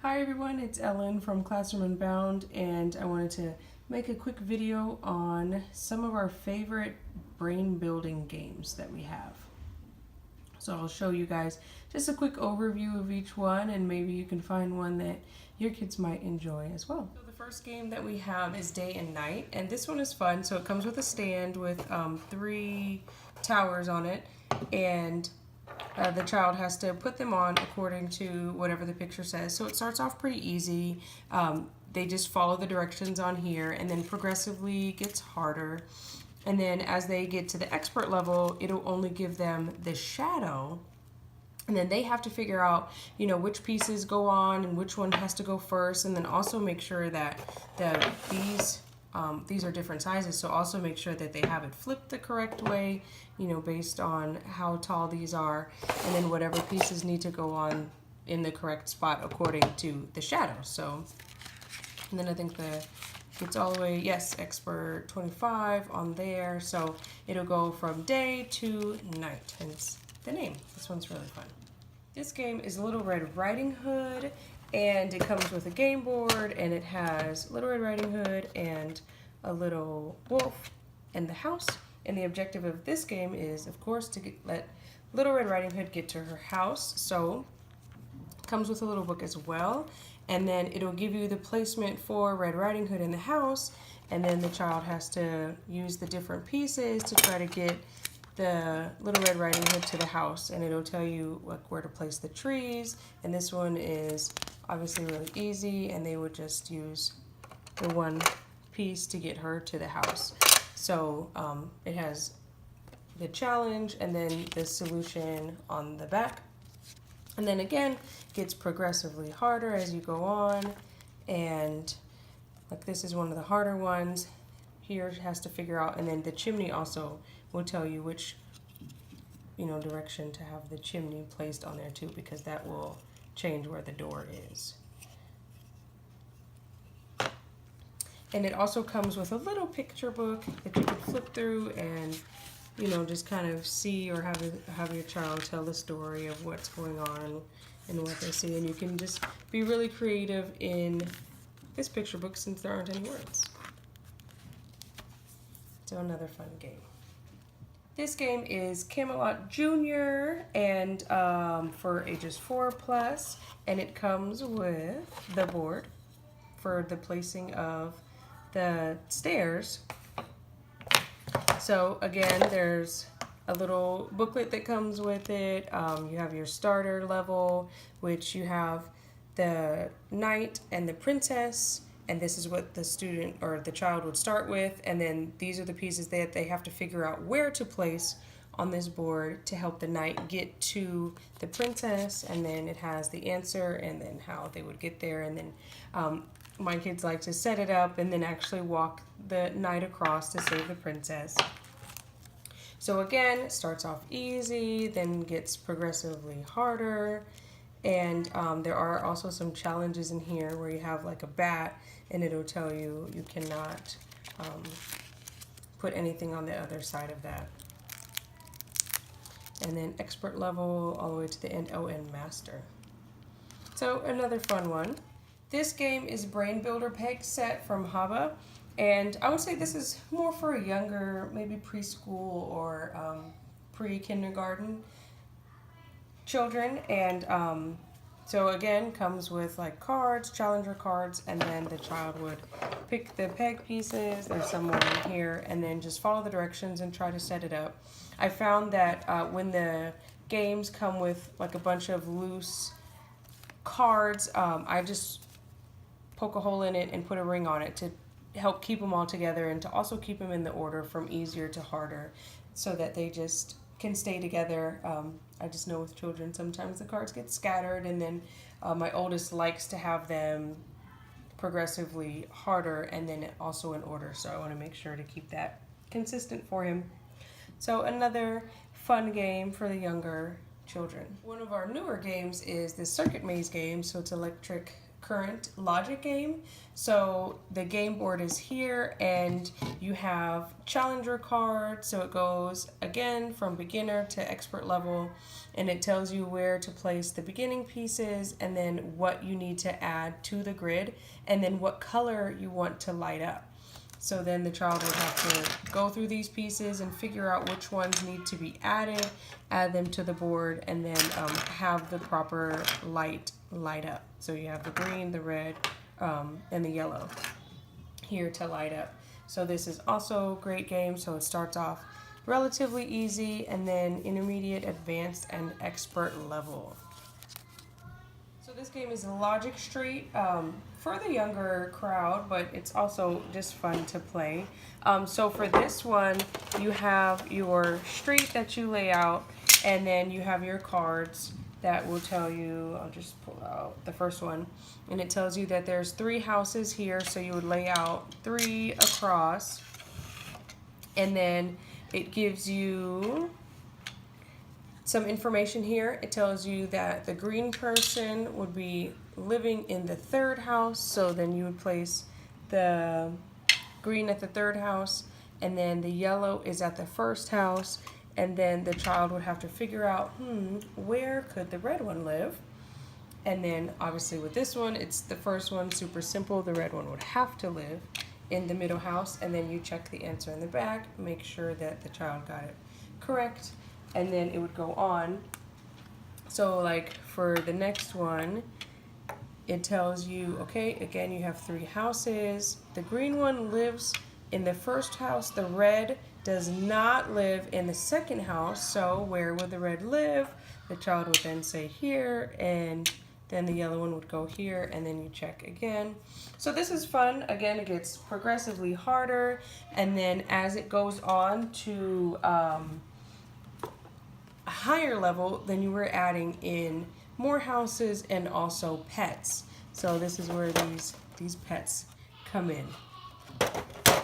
Hi everyone, it's Ellen from Classroom Unbound, and I wanted to make a quick video on some of our favorite brain building games that we have. So I'll show you guys just a quick overview of each one, and maybe you can find one that your kids might enjoy as well. So the first game that we have is Day and Night, and this one is fun. So it comes with a stand with 3 towers on it, and the child has to put them on according to whatever the picture says. So it starts off pretty easy. They just follow the directions on here, and then progressively gets harder. And then as they get to the expert level, it'll only give them the shadow. And then they have to figure out, which pieces go on and which one has to go first. And then also make sure that these are different sizes, so also make sure that they have it flipped the correct way, based on how tall these are, and then whatever pieces need to go on in the correct spot according to the shadow. So, and then I think it's all the way, yes, expert 25 on there, so it'll go from day to night, hence the name. This one's really fun. This game is Little Red Riding Hood, and it comes with a game board, and it has Little Red Riding Hood and a little wolf in the house. And the objective of this game is, of course, to let Little Red Riding Hood get to her house. So it comes with a little book as well, and then it'll give you the placement for Red Riding Hood in the house, and then the child has to use the different pieces to try to get the Little Red Riding Hood to the house, and it'll tell you where to place the trees. And this one is obviously really easy, and they would just use the one piece to get her to the house. So it has the challenge and then the solution on the back, and then again gets progressively harder as you go on. And like this is one of the harder ones. Here it has to figure out, and then the chimney also will tell you which direction to have the chimney placed on there too, because that will change where the door is. And it also comes with a little picture book that you can flip through and just kind of see, or have your child tell the story of what's going on and what they see. And you can just be really creative in this picture book since there aren't any words. So another fun game. This game is Camelot Jr. and for ages 4+, and it comes with the board for the placing of the stairs. So again, there's a little booklet that comes with it. You have your starter level, which you have the knight and the princess, and this is what the student or the child would start with, and then these are the pieces that they have to figure out where to place on this board to help the knight get to the princess. And then it has the answer and then how they would get there. And then my kids like to set it up and then actually walk the knight across to save the princess. So again, it starts off easy, then gets progressively harder. And there are also some challenges in here where you have like a bat, and it'll tell you cannot put anything on the other side of that. And then expert level all the way to the end, and master. So another fun one. This game is Brain Builder Peg Set from Hava, and I would say this is more for a younger, maybe preschool or pre-kindergarten children. And so again, comes with like cards, challenger cards, and then the child would pick the peg pieces. There's some more in here, and then just follow the directions and try to set it up. I found that when the games come with like a bunch of loose cards, I just poke a hole in it and put a ring on it to help keep them all together, and to also keep them in the order from easier to harder, so that they just can stay together. I just know with children sometimes the cards get scattered, and then my oldest likes to have them progressively harder and then also in order, so I want to make sure to keep that consistent for him. So another fun game for the younger children. One of our newer games is the circuit maze game, so it's electric current logic game. So the game board is here, and you have challenger cards. So it goes again from beginner to expert level, and it tells you where to place the beginning pieces and then what you need to add to the grid and then what color you want to light up. So then the child would have to go through these pieces and figure out which ones need to be added, add them to the board, and then have the proper light up. So you have the green, the red, and the yellow here to light up. So this is also a great game. So it starts off relatively easy, and then intermediate, advanced, and expert level. So this game is Logic Street for the younger crowd, but it's also just fun to play. So for this one, you have your street that you lay out, and then you have your cards that will tell you, I'll just pull out the first one, and it tells you that there's 3 houses here, so you would lay out 3 across, and then it gives you some information here. It tells you that the green person would be living in the 3rd house, so then you would place the green at the 3rd house, and then the yellow is at the 1st house, and then the child would have to figure out, where could the red one live? And then obviously with this one, it's the first one, super simple. The red one would have to live in the middle house, and then you check the answer in the back, make sure that the child got it correct, and then it would go on. So like for the next one, it tells you, okay, again, you have 3 houses. The green one lives in the 1st house. The red does not live in the 2nd house. So where would the red live? The child would then say here, and then the yellow one would go here, and then you check again. So this is fun. Again, it gets progressively harder, and then as it goes on to a higher level, then you were adding in more houses and also pets. So this is where these pets come in.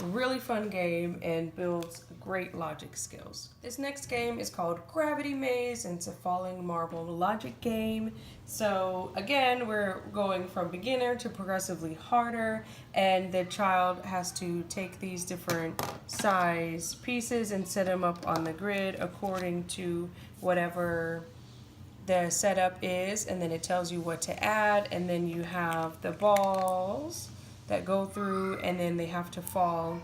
Really fun game and builds great logic skills. This next game is called Gravity Maze, and it's a falling marble logic game. So again, we're going from beginner to progressively harder, and the child has to take these different size pieces and set them up on the grid according to whatever the setup is, and then it tells you what to add, and then you have the balls that go through, and then they have to fall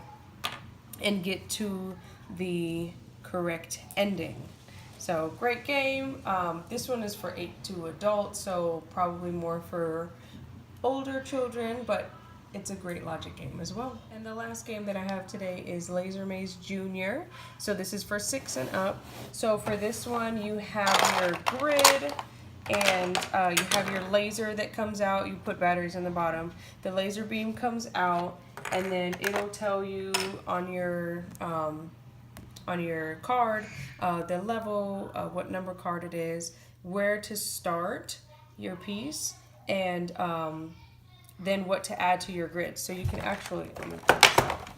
and get to the correct ending. So great game. This one is for 8 to adults, so probably more for older children, but it's a great logic game as well. And the last game that I have today is Laser Maze Jr. So this is for 6 and up. So for this one, you have your grid, and you have your laser that comes out. You put batteries in the bottom. The laser beam comes out, and then it'll tell you on your card the level, what number card it is, where to start your piece, and then what to add to your grid. So you can actually, I'm gonna pull this out.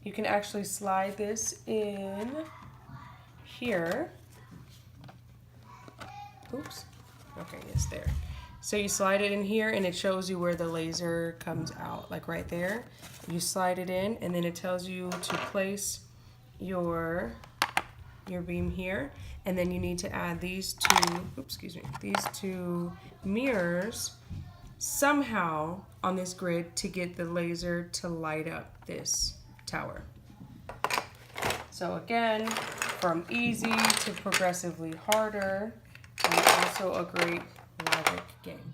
You can actually slide this in here. Oops. Okay, yes, there. So you slide it in here, and it shows you where the laser comes out, like right there. You slide it in, and then it tells you to place your beam here, and then you need to add these two mirrors somehow on this grid to get the laser to light up this tower. So again, from easy to progressively harder, and also a great logic game.